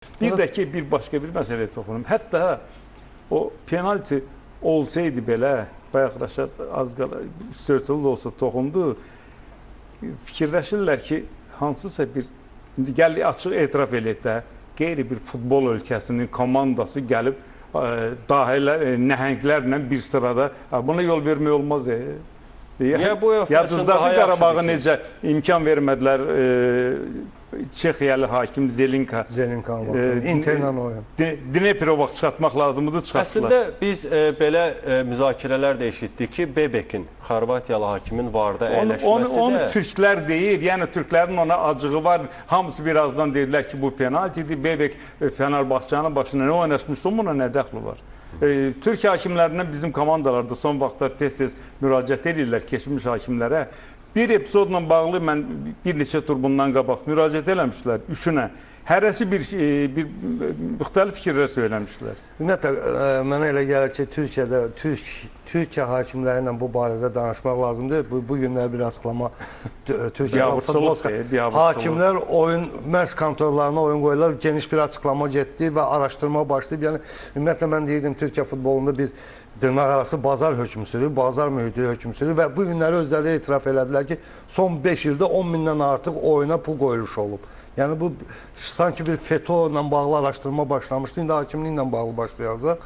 Bir də ki, bir başqa bir məsələyə toxunum. Hətta o penalti olsaydı belə, bayaq Rəşad az qala sörtülü də olsa toxundu, fikirləşirlər ki, hansısa bir, indi gəl açıq etiraf eləyək də, qeyri bir futbol ölkəsinin komandası gəlib dahilər, nəhənglərlə bir sırada buna yol vermək olmaz. Yadınızdadır Qarabağı necə imkan vermədilər Çexiyalı hakim Zelinka. Interlə oyun. Dneprovaq çıxartmaq lazımdır, çıxartdılar. Əslində biz belə müzakirələr də eşitdik ki, Bebekin, Xorvatiyalı hakimin varda əyləşməsi də... Onu türklər deyir, yəni türklərin ona acığı var. Hamısı birazdan dedilər ki, bu penaltidir. Bebek Fenerbahçe'nin başına nə oynaşmışdı, buna nə dəxli var? Türk hakimlərindən bizim komandalarda son vaxtlar tez-tez müraciət edirlər keçmiş hakimlərə. Bir epizodla bağlı mən bir neçə tur bundan qabaq müraciət eləmişlər, üçünə. Hərəsi bir müxtəlif fikirlər söyləmişlər. Ümumiyyətlə, mənə elə gəlir ki, Türkiyədə, Türkiyə hakimləri ilə bu barədə danışmaq lazımdır. Bu günlər bir açıqlama Türkiyə hakimlər oyun, mərz kontorlarına oyun qoyurlar, geniş bir açıqlama getdi və araşdırma başlayıb. Yəni, ümumiyyətlə, mən deyirdim, Türkiyə futbolunda bir dırnaq arası bazar hökmü sürür, bazar mühiti hökmü sürür və bu günləri özləri etiraf elədilər ki, son 5 ildə 10 mindən artıq oyuna pul qoyulmuş olub. Yəni, bu sanki bir FETÖ ilə bağlı araşdırma başlamışdı, indi hakimliklə bağlı başlayacaq.